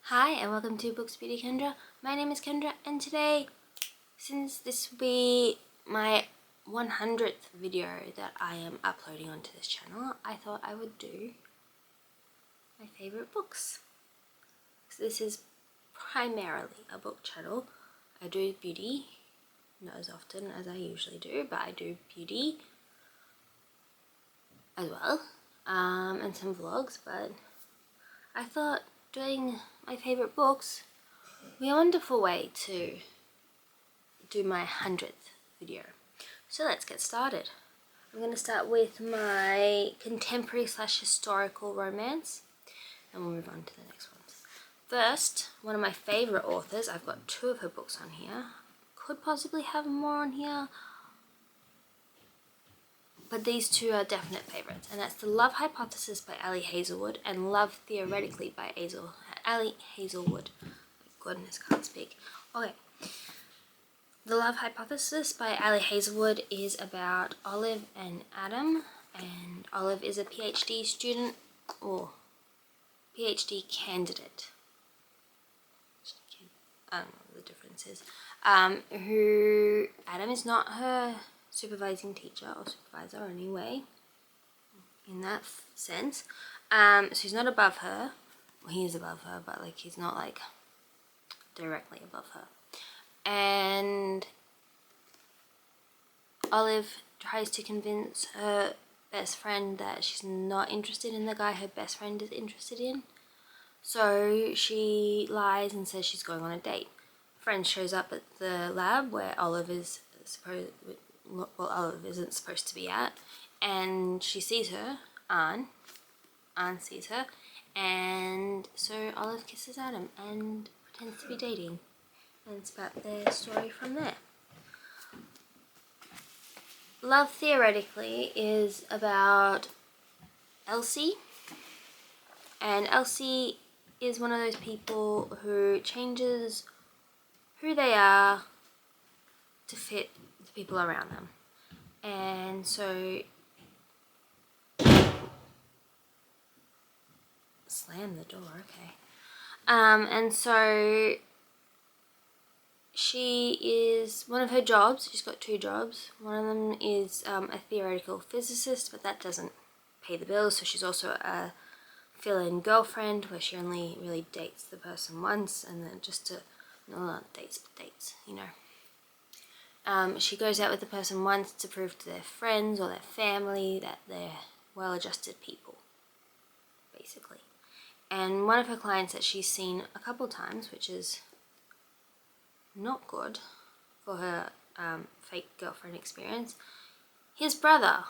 Hi and welcome to BooksBeautyKendra. My name is Kendra, and today, since this will be my 100th video that I am uploading onto this channel, I thought I would do my favourite books. So this is primarily a book channel. I do beauty, not as often as I usually do, but I do beauty as well, and some vlogs, but I thought doing my favourite books would be a wonderful way to do my 100th video. So let's get started. I'm going to start with my contemporary / historical romance, and we'll move on to the next ones. First, one of my favourite authors. I've got 2 of her books on here. Could possibly have more on here, but these 2 are definite favourites, and that's The Love Hypothesis by Ali Hazelwood and Love Theoretically by Ali Hazelwood. Goodness, can't speak. Okay. The Love Hypothesis by Ali Hazelwood is about Olive and Adam, and Olive is a PhD student, or PhD candidate. I don't know what the difference is. Who Adam is not her supervising teacher or supervisor anyway, in that sense. So he's not above her. Well, he is above her, but like he's not like directly above her. And Olive tries to convince her best friend that she's not interested in the guy her best friend is interested in. So she lies and says she's going on a date. A friend shows up at the lab where Olive is Olive isn't supposed to be at, and she sees her. Anne sees her, and so Olive kisses Adam and pretends to be dating. And it's about their story from there. Love Theoretically is about Elsie, and Elsie is one of those people who changes who they are to fit the people around them. And so slam the door, okay. And so she is, one of her jobs, she's got 2 jobs. One of them is a theoretical physicist, but that doesn't pay the bills. So she's also a fill-in girlfriend where she only really dates the person once, and then just to, no, not dates, but dates, you know. She goes out with the person once to prove to their friends or their family that they're well-adjusted people, basically. And one of her clients that she's seen a couple times, which is not good for her fake girlfriend experience, his brother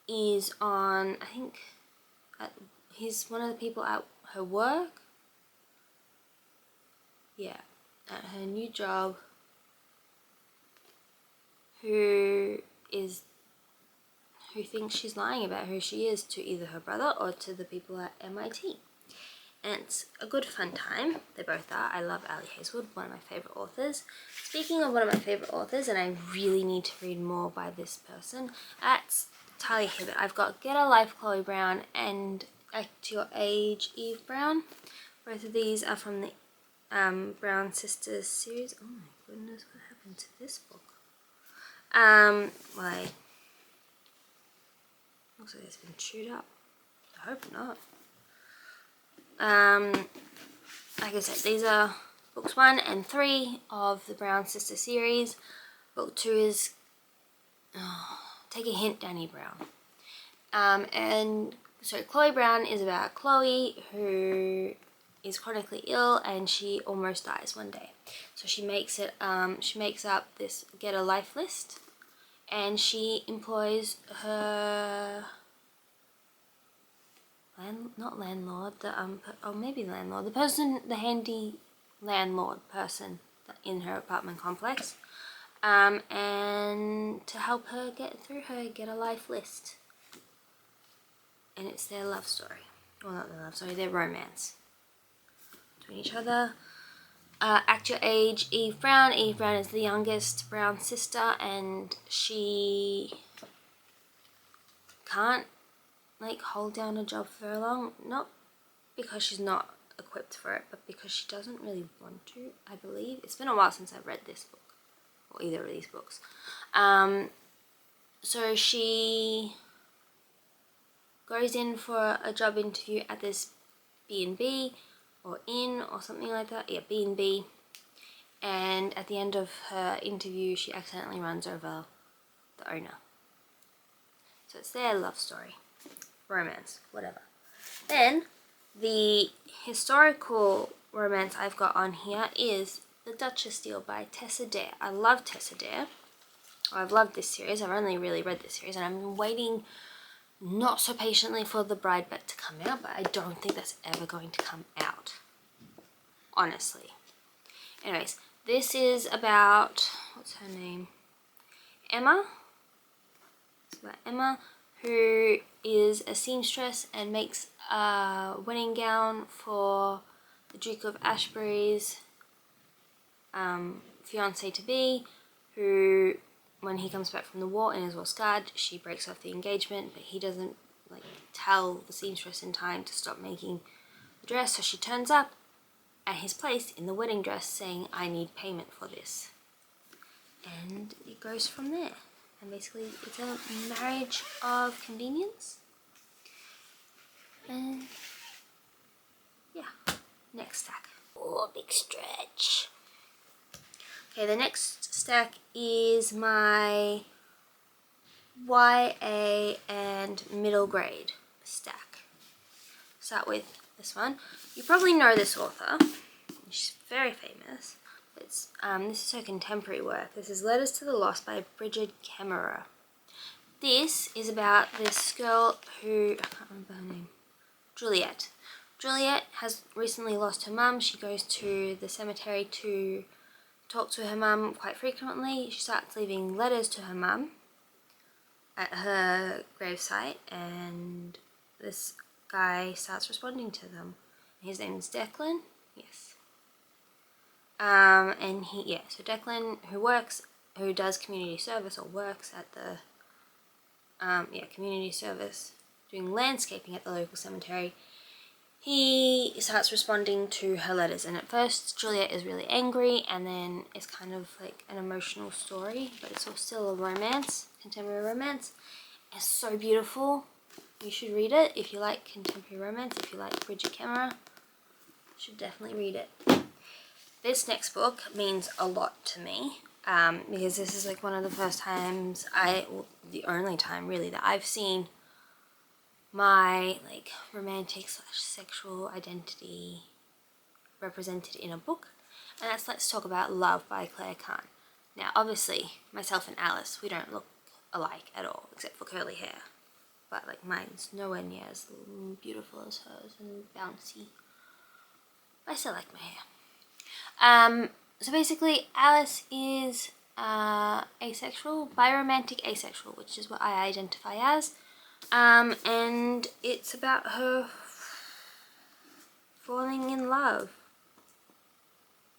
is on, I think, he's one of the people at her work. Yeah, at her new job, who thinks she's lying about who she is to either her brother or to the people at MIT. And it's a good fun time. They both are. I love Ali Hazelwood, one of my favourite authors. Speaking of one of my favourite authors, and I really need to read more by this person, that's Talia Hibbert. I've got Get a Life, Chloe Brown, and Act Your Age, Eve Brown. Both of these are from the Brown Sisters series. Oh my goodness, what happened to this book? Well, looks like it's been chewed up. I hope not. Like I said, these are books 1 and 3 of the Brown Sister series. Book 2 is Take a Hint, Danny Brown. And so Chloe Brown is about Chloe, who is chronically ill and she almost dies one day. So she makes up this Get a Life list, and she employs her not landlord, maybe landlord, the person, the handy landlord person in her apartment complex, and to help her get through her Get a Life list. And it's their love story. Well, not their love story, their romance between each other. Act Your Age, Eve Brown. Eve Brown is the youngest Brown sister, and she can't like hold down a job for very long. Not because she's not equipped for it, but because she doesn't really want to, I believe. It's been a while since I've read this book, or either of these books. So she goes in for a job interview at this B&B or inn or something like that. Yeah, B&B. And at the end of her interview, she accidentally runs over the owner. So it's their love story, romance, whatever. Then the historical romance I've got on here is The Duchess Deal by Tessa Dare. I love Tessa Dare. I've loved this series. I've only really read this series, and I'm waiting not so patiently for The Bride Bet to come out, but I don't think that's ever going to come out, honestly. Anyways, this is about, what's her name? Emma. It's about Emma, who is a seamstress and makes a wedding gown for the Duke of Ashbury's fiance-to-be, who, when he comes back from the war and is well scarred, she breaks off the engagement, but he doesn't like tell the seamstress in time to stop making the dress, so she turns up at his place in the wedding dress saying, I need payment for this. And it goes from there. And basically it's a marriage of convenience. And yeah, next stack. Oh, big stretch. Okay, the next stack is my YA and middle grade stack. Start with this one. You probably know this author. She's very famous. It's this is her contemporary work. This is Letters to the Lost by Bridget Kemmerer. This is about this girl who, I can't remember her name, Juliet. Juliet has recently lost her mum. She goes to the cemetery to talk to her mum quite frequently. She starts leaving letters to her mum at her gravesite, and this guy starts responding to them. His name is Declan. Yes. And so Declan, who does community service or works at the, community service, doing landscaping at the local cemetery, he starts responding to her letters. And at first, Juliet is really angry, and then it's kind of like an emotional story, but it's still a romance, contemporary romance. It's so beautiful. You should read it if you like contemporary romance, if you like Bridget Kemmerer. You should definitely read it. This next book means a lot to me, because this is like one of the first times the only time really that I've seen my like romantic / sexual identity represented in a book, and that's Let's Talk About Love by Claire Kahn. Now obviously myself and Alice, we don't look alike at all except for curly hair, but like mine's nowhere near as beautiful as hers and bouncy. I still like my hair. So basically Alice is asexual, biromantic asexual, which is what I identify as, and it's about her falling in love,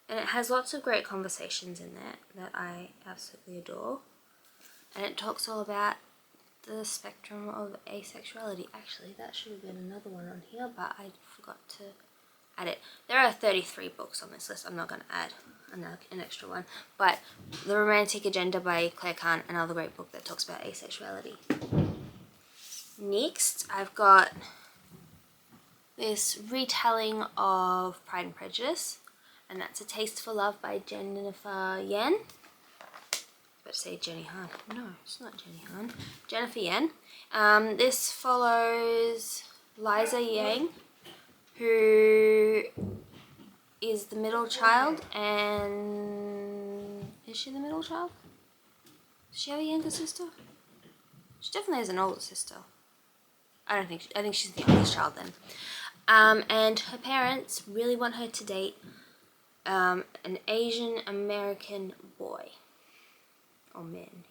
and it has lots of great conversations in there that I absolutely adore, and it talks all about the spectrum of asexuality. Actually, that should have been another one on here, but I forgot to add it. There are 33 books on this list. I'm not going to add an extra one, but The Romantic Agenda by Claire Kahn, another great book that talks about asexuality. Next, I've got this retelling of Pride and Prejudice, and that's A Taste for Love by Jennifer Yen. I was about to say Jenny Han. No, it's not Jenny Han. Jennifer Yen. This follows Liza Yang, who is the middle child, and is she the middle child? Does she have a younger sister? She definitely has an older sister. I think she's the youngest child then. And her parents really want her to date an Asian American boy, or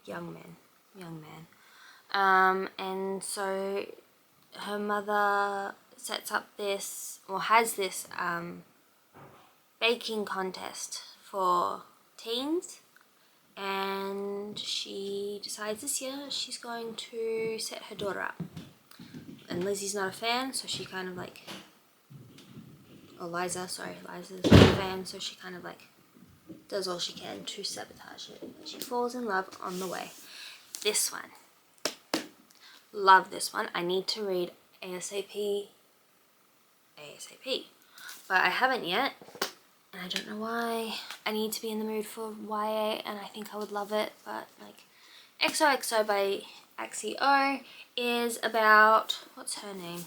young man. And so her mother sets up this, or has this baking contest for teens, and she decides this year she's going to set her daughter up. And Lizzie's not a fan, so she kind of like or Liza, sorry, Liza's in the van, so she kind of like does all she can to sabotage it. She falls in love on the way. This one. Love this one. I need to read ASAP. But I haven't yet. And I don't know why. I need to be in the mood for YA and I think I would love it. But like XOXO by Axie O is about, what's her name?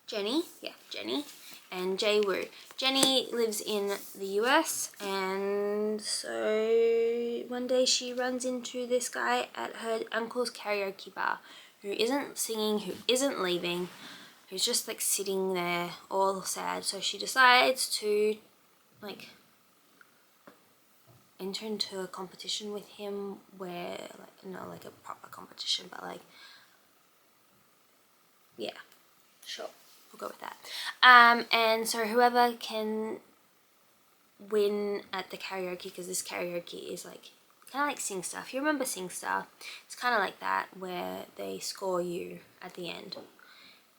Jenny? Yeah, Jenny. And Jay Woo. Jenny lives in the US, and so one day she runs into this guy at her uncle's karaoke bar who isn't singing, who isn't leaving, who's just like sitting there all sad. So she decides to like enter into a competition with him where, like, not like a proper competition, but like, yeah, sure. We'll go with that. And so whoever can win at the karaoke, because this karaoke is like kind of like SingStar. If you remember SingStar, it's kind of like that, where they score you at the end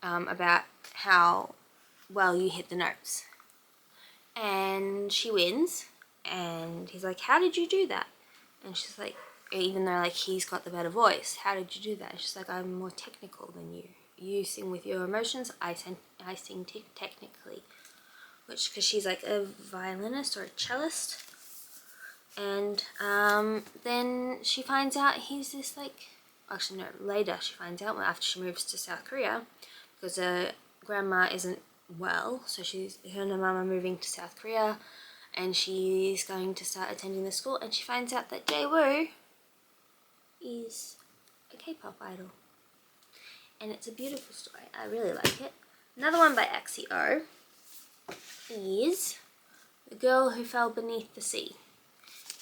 about how well you hit the notes. And she wins, and he's like, "How did you do that?" And she's like, even though like he's got the better voice, "How did you do that?" And she's like, "I'm more technical than you. You sing with your emotions, I sing technically," which, because she's like a violinist or a cellist. And then she finds out he's this like, actually no, later she finds out, after she moves to South Korea, because her grandma isn't well, so her and her mum are moving to South Korea, and she's going to start attending the school, and she finds out that Jae-woo is a K-pop idol. And it's a beautiful story. I really like it. Another one by Axie O is The Girl Who Fell Beneath the Sea.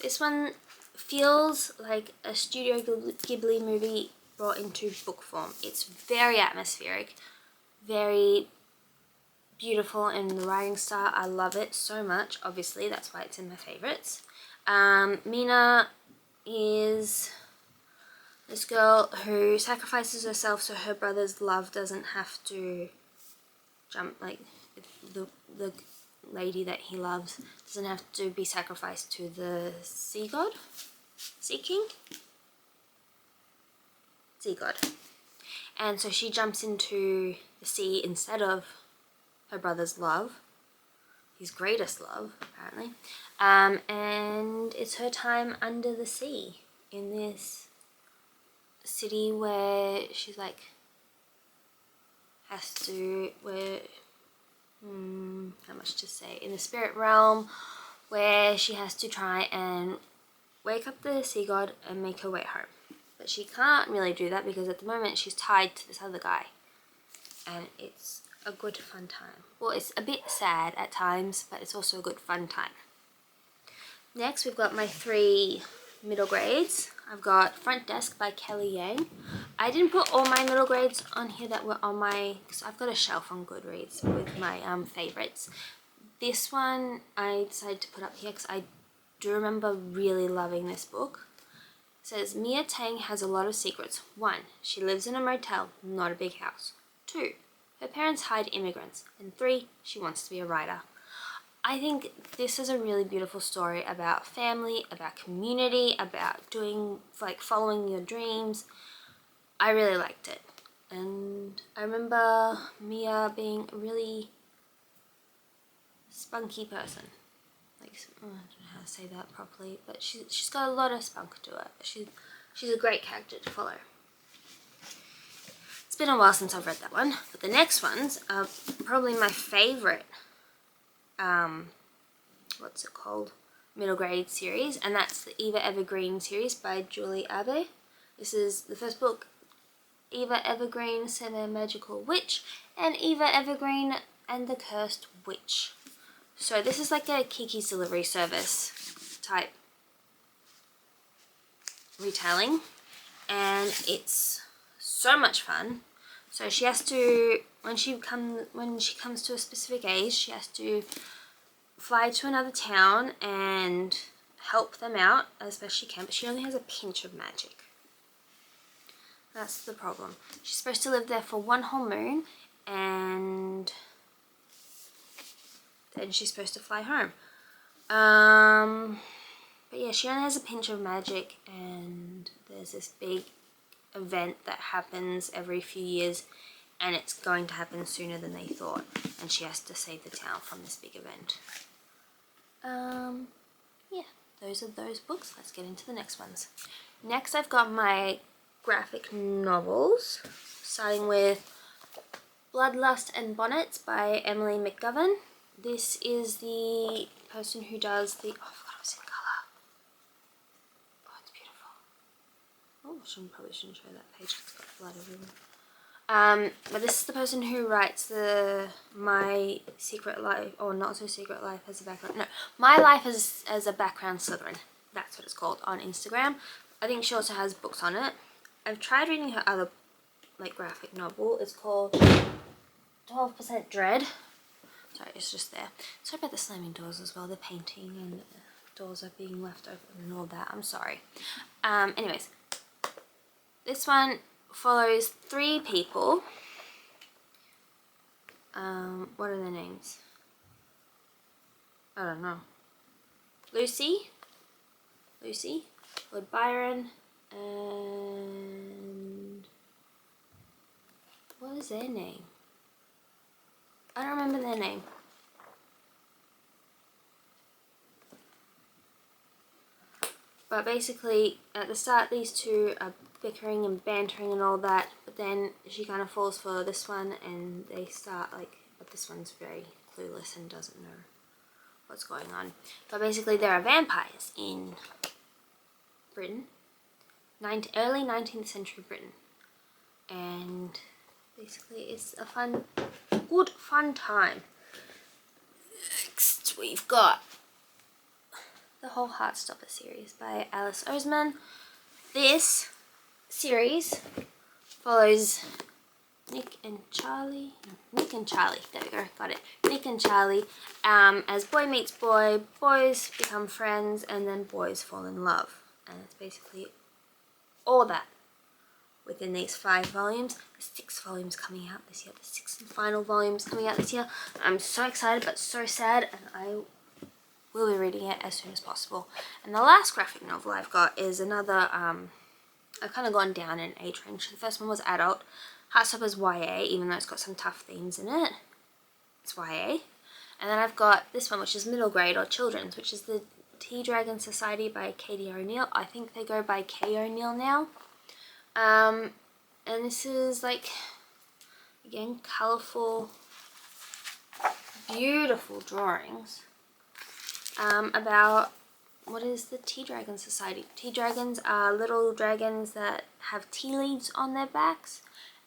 This one feels like a Studio Ghibli movie brought into book form. It's very atmospheric, very beautiful in the writing style. I love it so much. Obviously, that's why it's in my favorites. Mina is this girl who sacrifices herself so her brother's love doesn't have to jump, like the lady that he loves doesn't have to be sacrificed to the sea god? Sea king? Sea god. And so she jumps into the sea instead of her brother's love, his greatest love, apparently. And it's her time under the sea in this city where she's like has to, where how much to say, in the spirit realm, where she has to try and wake up the sea god and make her way home. But she can't really do that because at the moment she's tied to this other guy, and it's a good fun time. Well, it's a bit sad at times, but it's also a good fun time. Next, we've got my 3 middle grades. I've got Front Desk by Kelly Yang. I didn't put all my middle grades on here that were on my, because I've got a shelf on Goodreads with my favorites. This one I decided to put up here because I do remember really loving this book. It says, Mia Tang has a lot of secrets. 1, she lives in a motel, not a big house. 2, her parents hide immigrants. And 3, she wants to be a writer. I think this is a really beautiful story about family, about community, about doing, like, following your dreams. I really liked it. And I remember Mia being a really spunky person. Like, I don't know how to say that properly, but she's got a lot of spunk to her. She's a great character to follow. It's been a while since I've read that one, but the next ones are probably my favorite what's it called, middle grade series, and that's the Eva Evergreen series by Julie Abbey. This is the first book, Eva Evergreen, Semi Magical Witch, and Eva Evergreen and the Cursed Witch. So this is like a Kiki's Delivery Service type retelling, and it's so much fun. So she has to, when she comes to a specific age, she has to fly to another town and help them out as best she can, but she only has a pinch of magic. That's the problem. She's supposed to live there for 1 whole moon, and then she's supposed to fly home. But yeah, she only has a pinch of magic, and there's this big event that happens every few years, and it's going to happen sooner than they thought, and she has to save the town from this big event. Yeah, those are those books. Let's get into the next ones. Next, I've got my graphic novels, starting with Bloodlust and Bonnets by Emily McGovern. This is the person who does the... Oh, I forgot it was in colour. Oh, it's beautiful. Oh, probably shouldn't show that page. It's got blood everywhere. But this is the person who writes the My Secret Life, or Not So Secret Life as a background. No, My Life as a Background Slytherin. That's what it's called on Instagram. I think she also has books on it. I've tried reading her other like graphic novel. It's called 12% Dread. Sorry, it's just there. Sorry about the slamming doors as well. The painting and doors are being left open and all that. I'm sorry. Anyways, this one follows 3 people. What are their names? I don't know. Lucy, Lord Byron, and what is their name? I don't remember their name. But basically, at the start, these two are bickering and bantering and all that, but then she kind of falls for this one, and they start like, but this one's very clueless and doesn't know what's going on. But basically, there are vampires in Britain, early 19th century Britain, and basically it's a good fun time. Next, we've got the whole Heartstopper series by Alice Oseman. This series follows Nick and Charlie, there we go, got it. Nick and Charlie, as boy meets boy, boys become friends, and then boys fall in love. And it's basically all that within these 5 volumes. There's 6 volumes coming out this year, the 6th and final volumes coming out this year. I'm so excited but so sad, and I will be reading it as soon as possible. And the last graphic novel I've got is another, I've kind of gone down in age range. The first one was adult. Heartstopper's YA, even though it's got some tough themes in it. It's YA. And then I've got this one, which is middle grade or children's, which is the Tea Dragon Society by Katie O'Neill. I think they go by Kay O'Neill now. And this is like, again, colourful, beautiful drawings about what is the Tea Dragon Society. Tea dragons are little dragons that have tea leaves on their backs,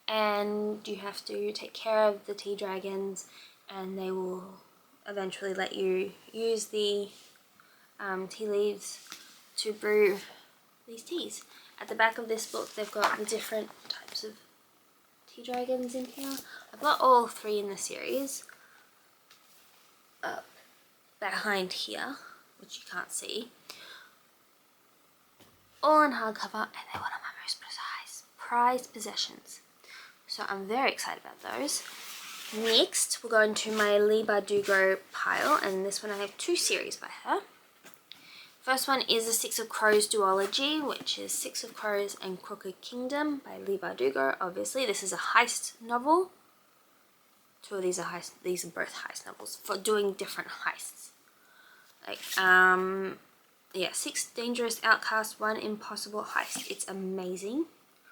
and you have to take care of the tea dragons, and they will eventually let you use the tea leaves to brew these teas. At the back of this book, they've got the different types of tea dragons in here. I've got all 3 in the series up behind here, which you can't see. All in hardcover, and they're one of my most prized possessions. So I'm very excited about those. Next, we'll go into my Leigh Bardugo pile, and this one I have 2 series by her. First one is the 6 of Crows duology, which is 6 of Crows and Crooked Kingdom by Leigh Bardugo. Obviously, this is a heist novel. 2 of these are heist. These are both heist novels for doing different heists. Like, yeah, 6 dangerous outcasts, 1 impossible heist. It's amazing.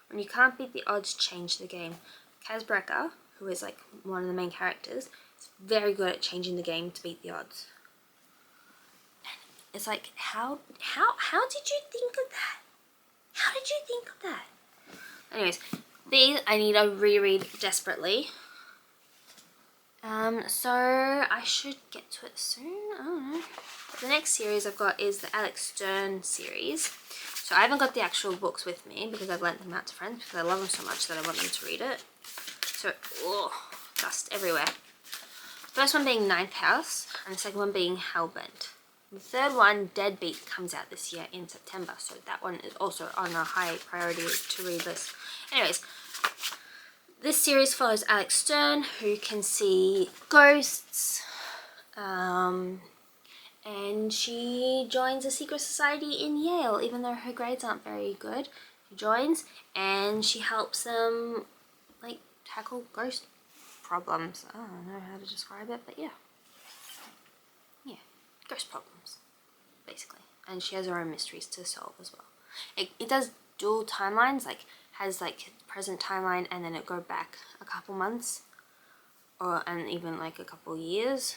When you can't beat the odds, change the game. Kaz Brekker, who is like one of the main characters, is very good at changing the game to beat the odds. It's like, how did you think of that? How did you think of that? Anyways, these I need a reread desperately. So I should get to it soon. I don't know. The next series I've got is the Alex Stern series. So I haven't got the actual books with me because I've lent them out to friends because I love them so much that I want them to read it. So, oh, dust everywhere. First one being Ninth House, and the second one being Hellbent. The third one, Deadbeat, comes out this year in September, so that one is also on a high priority to read list. Anyways, this series follows Alex Stern, who can see ghosts, And she joins a secret society in Yale, even though her grades aren't very good. She joins and she helps them like tackle ghost problems. I don't know how to describe it, but yeah, ghost problems basically. And she has her own mysteries to solve as well. It does dual timelines, like has like present timeline and then it go back a couple months, and even like a couple years.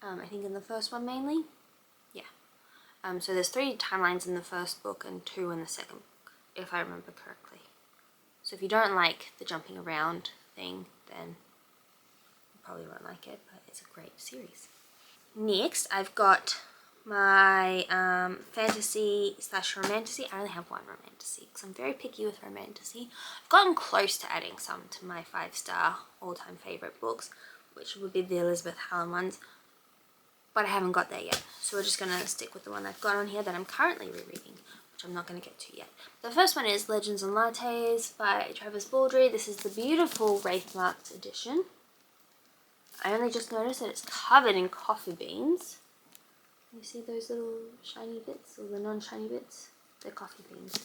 I think in the first one mainly. Yeah. So there's 3 timelines in the first book and 2 in the second book, if I remember correctly. So if you don't like the jumping around thing, then you probably won't like it, but it's a great series. Next, I've got my fantasy / romantasy. I only have one romantasy because I'm very picky with romantasy. I've gotten close to adding some to my 5-star all-time favorite books, which would be the Elizabeth Hallam ones, but I haven't got there yet. So we're just going to stick with the one I've got on here that I'm currently rereading, which I'm not going to get to yet. The first one is Legends and Lattes by Travis Baldree. This is the beautiful Wraith-marked edition. I only just noticed that it's covered in coffee beans. You see those little shiny bits, or the non-shiny bits? They're coffee beans.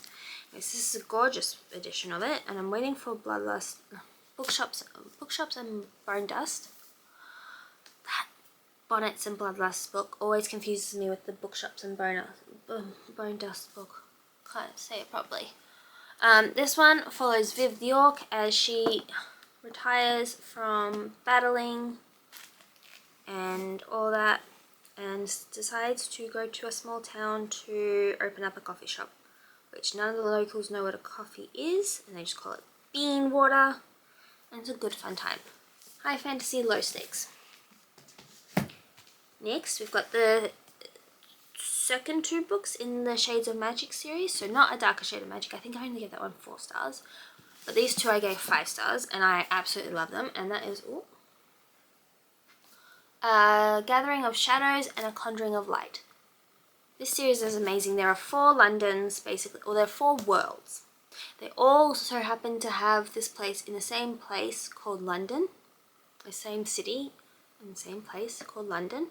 Anyways, this is a gorgeous edition of it, and I'm waiting for Bookshops and Bone Dust. That Bonnets and Bloodlust book always confuses me with the Bookshops and Bone Dust book. Can't say it properly. This one follows Viv York as she retires from battling and all that, and decides to go to a small town to open up a coffee shop, which none of the locals know what a coffee is, and they just call it bean water, and it's a good fun time. High fantasy, low stakes. Next, we've got the second 2 books in the Shades of Magic series, so not A Darker Shade of Magic. I think I only gave that one 4 stars, but these 2 I gave 5 stars, and I absolutely love them, and that is A Gathering of Shadows and A Conjuring of Light. This series is amazing. There are 4 Londons, basically, or there are 4 worlds. They all so happen to have this place in the same place called London, the same city in the same place called London,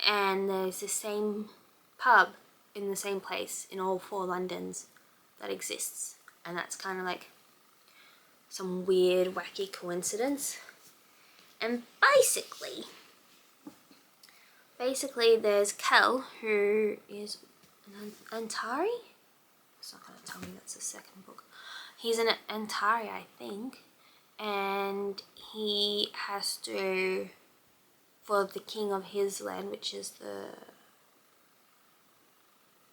and there's the same pub in the same place in all 4 Londons that exists, and that's kind of like some weird, wacky coincidence. And basically there's Kel, who is an Antari. It's not going to tell me that's the second book. He's an Antari, I think, and he has to, for the king of his land, which is the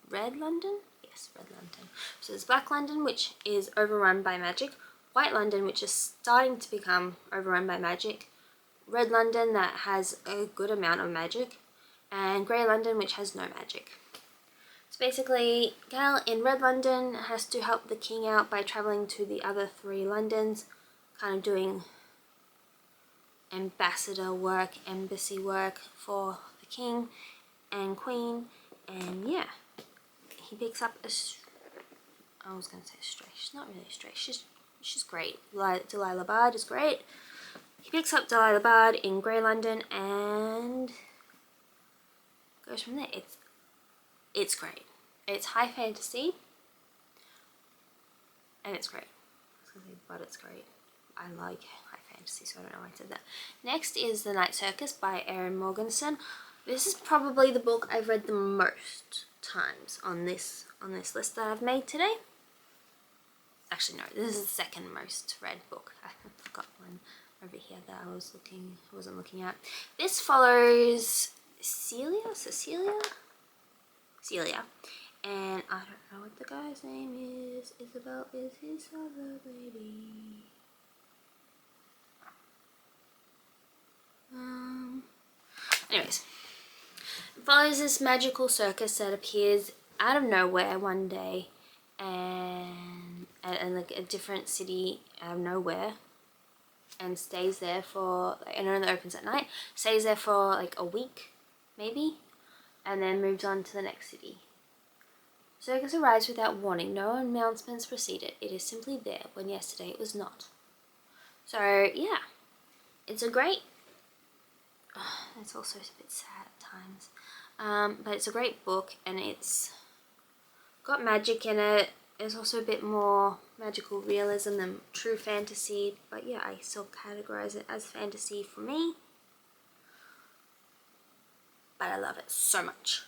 Red London? Yes, Red London. So there's Black London, which is overrun by magic. White London, which is starting to become overrun by magic. Red London, that has a good amount of magic. And Grey London, which has no magic. So basically, Gal in Red London has to help the king out by travelling to the other 3 Londons, kind of doing ambassador work, embassy work for the king and queen, and yeah, he picks up I was going to say stray, she's not really a stray, she's great. Delilah Bard is great. He picks up Delilah Bard in Grey London and goes from there. It's great. It's high fantasy and it's great. I was going to say, but it's great. I like high fantasy, so I don't know why I said that. Next is The Night Circus by Erin Morgenstern. This is probably the book I've read the most times on this list that I've made today. Actually, no, this is the second most read book. I've got one over here that I wasn't looking at. This follows Celia, and I don't know what the guy's name is. Isabel is his other baby. Anyways, it follows this magical circus that appears out of nowhere one day, and like a different city out of nowhere, and stays there for, and it only opens at night, stays there for like a week maybe, and then moves on to the next city. Circus arrives without warning. No announcements precede it. It is simply there when yesterday it was not. So yeah, it's a great it's also a bit sad at times. But it's a great book, and it's got magic in it. It's also a bit more magical realism than true fantasy, but yeah, I still categorize it as fantasy for me. But I love it so much.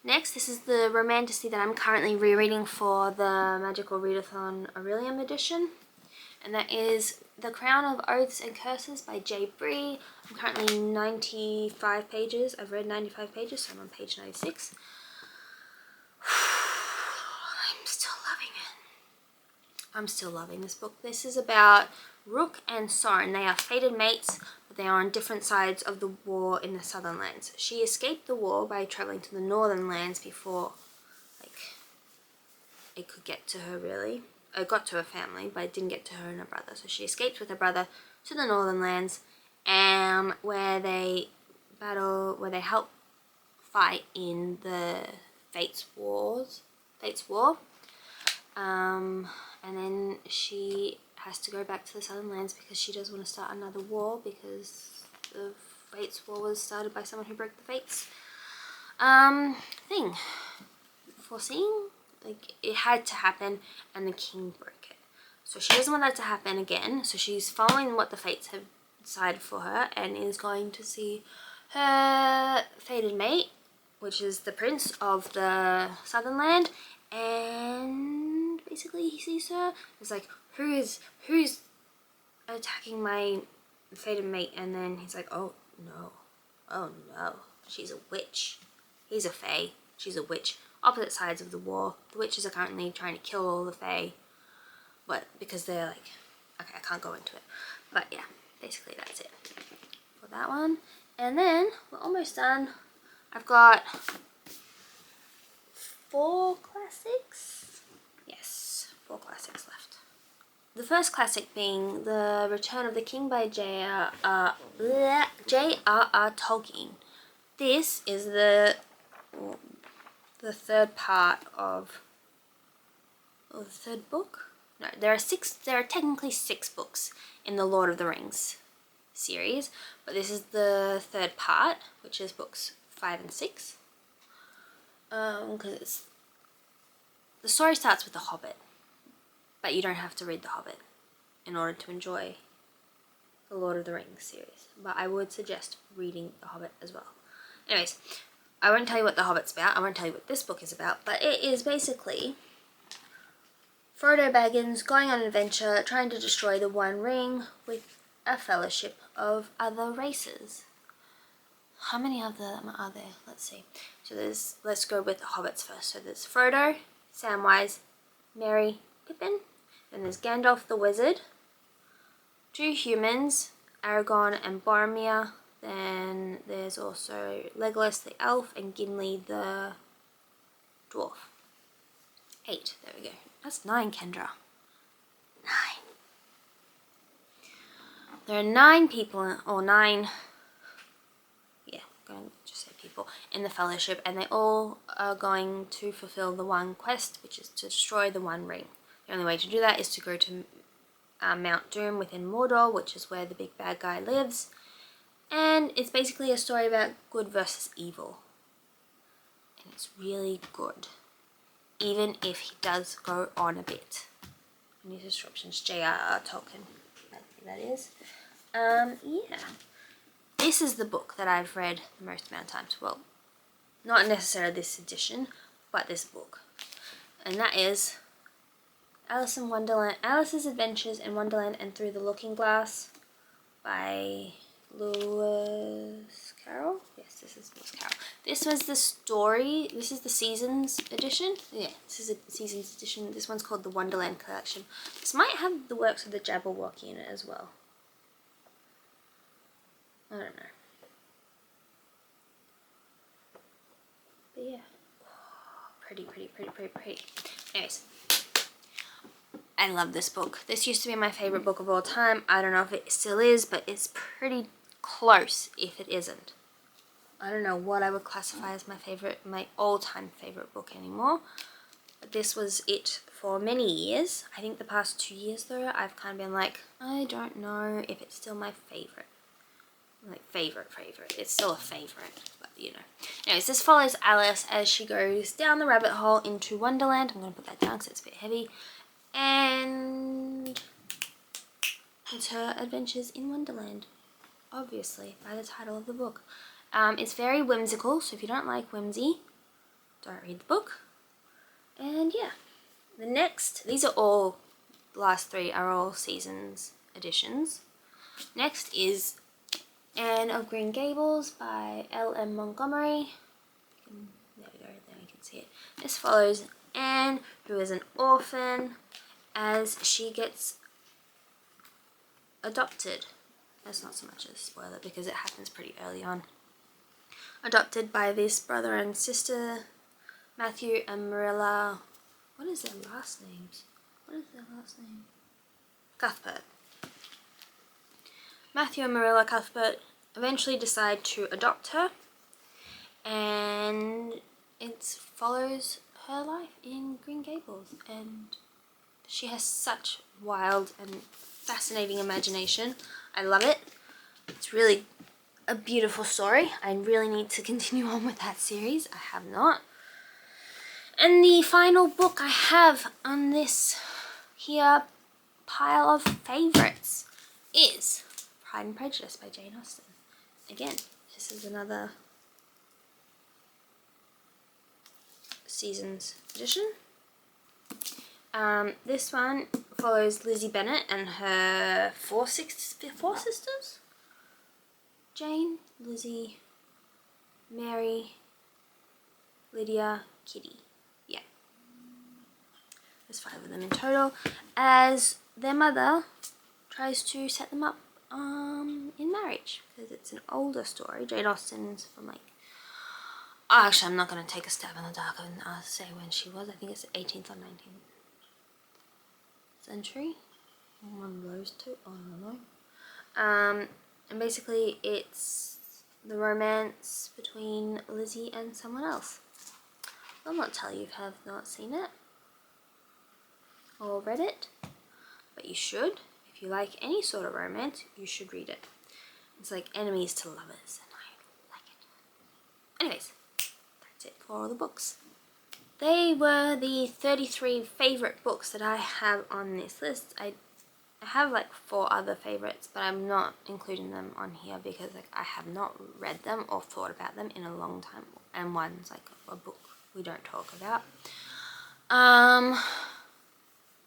Next, this is the romantasy that I'm currently rereading for the Magical Readathon Aurelium edition, and that is The Crown of Oaths and Curses by J. Bree. I'm currently 95 pages. I've read 95 pages, so I'm on page 96. I'm still loving it. I'm still loving this book. This is about Rook and Soren. They are fated mates, but they are on different sides of the war in the southern lands. She escaped the war by traveling to the northern lands before, like, it could get to her really. It got to her family, but it didn't get to her and her brother. So she escaped with her brother to the northern lands, where they help fight in the Fates War. And then she has to go back to the southern lands because she doesn't want to start another war, because the Fates War was started by someone who broke the Fates thing. Foreseeing? Like, it had to happen, and the king broke it. So she doesn't want that to happen again, so she's following what the Fates have decided for her, and is going to see her fated mate, which is the prince of the southern land, and basically he sees her. It's like, who's attacking my fated mate? And then he's like, oh no, she's a witch. He's a fae, she's a witch. Opposite sides of the war. The witches are currently trying to kill all the fae, but because they're like, okay, I can't go into it, but yeah, basically that's it for that one. And then we're almost done. I've got 4 classics. Yes, 4 classics left. The first classic being The Return of the King by J.R.R. Tolkien. This is the third part of the third book. No, there are technically 6 books in the Lord of the Rings series, but this is the third part, which is books 5 and 6. Because the story starts with The Hobbit, but you don't have to read The Hobbit in order to enjoy the Lord of the Rings series. But I would suggest reading The Hobbit as well. Anyways, I won't tell you what The Hobbit's about. I won't tell you what this book is about, but it is basically Frodo Baggins going on an adventure trying to destroy the One Ring with a fellowship of other races. How many of them are there? Let's see. So let's go with the hobbits first. So there's Frodo, Samwise, Merry, Pippin. Then there's Gandalf the Wizard, 2 humans, Aragorn and Boromir. Then there's also Legolas the elf and Gimli the dwarf. 8, there we go. That's 9, Kendra. 9. There are 9 people, or 9, yeah, I'm going to just say people, in the Fellowship, and they all are going to fulfill the one quest, which is to destroy the One Ring. The only way to do that is to go to Mount Doom within Mordor, which is where the big bad guy lives. And it's basically a story about good versus evil. And it's really good, even if he does go on a bit. New descriptions, J.R.R. Tolkien, that is. Yeah. This is the book that I've read the most amount of times. Well, not necessarily this edition, but this book. And that is Alice in Wonderland, Alice's Adventures in Wonderland and Through the Looking Glass by Lewis Carroll. Yes, this is Lewis Carroll. This was the story. This is the Seasons edition. Yeah, this is a Seasons edition. This one's called the Wonderland Collection. This might have the works of the Jabberwocky in it as well. I don't know. But yeah. Pretty. Anyways. I love this book. This used to be my favorite book of all time. I don't know if it still is, but it's pretty close if it isn't. I don't know what I would classify as my all-time favorite book anymore. But this was it for many years. I think the past 2 years though, I've kind of been like, I don't know if it's still my favorite. like favorite. It's still a favorite, but you know. Anyways, this follows Alice as she goes down the rabbit hole into Wonderland. I'm going to put that down because it's a bit heavy. And it's her adventures in Wonderland, obviously, by the title of the book. It's very whimsical, so if you don't like whimsy, don't read the book. And yeah, the next, these are all, the last three are all seasons editions. Next is Anne of Green Gables by L.M. Montgomery. There we go, there you can see it. This follows Anne, who is an orphan, as she gets adopted. That's not so much a spoiler because it happens pretty early on. Adopted by this brother and sister, Matthew and Marilla. What is their last names? Cuthbert. Matthew and Marilla Cuthbert eventually decide to adopt her, and it follows her life in Green Gables, and she has such wild and fascinating imagination. I love it. It's really a beautiful story. I really need to continue on with that series. I have not. And the final book I have on this here pile of favourites is Pride and Prejudice by Jane Austen. Again, this is another seasons edition. This one follows Lizzie Bennet and her four sisters? Jane, Lizzie, Mary, Lydia, Kitty. Yeah. There's 5 of them in total, as their mother tries to set them up in marriage, because it's an older story. Jane Austen's from like, oh, actually I'm not going to take a stab in the dark and say when she was. I think it's the 18th or 19th century. One of those two, I don't know. And basically it's the romance between Lizzie and someone else. I'll not tell you if you have not seen it or read it, but you should. If you like any sort of romance, you should read it. It's like enemies to lovers, and I like it. Anyways, that's it for all the books. They were the 33 favourite books that I have on this list. I have like 4 other favourites, but I'm not including them on here because like I have not read them or thought about them in a long time, and one's like a book we don't talk about.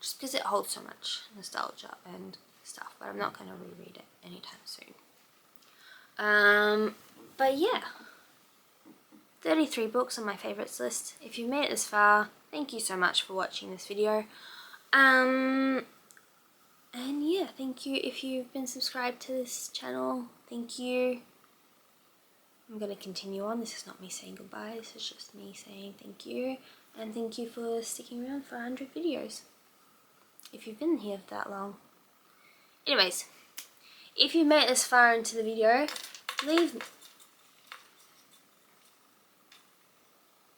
Just because it holds so much nostalgia and stuff, but I'm not going to reread it anytime soon. But yeah, 33 books on my favourites list. If you've made it this far, thank you so much for watching this video. And yeah, thank you if you've been subscribed to this channel. Thank you. I'm going to continue on. This is not me saying goodbye. This is just me saying thank you. And thank you for sticking around for 100 videos. If you've been here for that long. Anyways, if you made it this far into the video,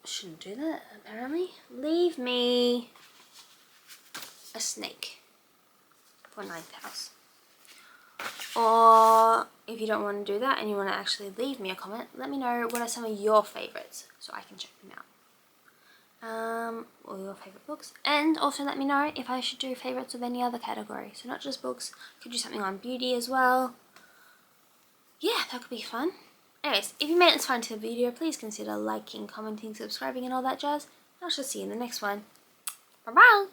shouldn't do that, apparently. Leave me a snake for 9th house. Or if you don't want to do that and you want to actually leave me a comment, let me know what are some of your favourites so I can check them out. Or your favourite books. And also let me know if I should do favourites of any other category. So not just books, could do something on beauty as well. Yeah, that could be fun. Anyways, if you made it this far into the video, please consider liking, commenting, subscribing and all that jazz. I shall see you in the next one. Bye bye!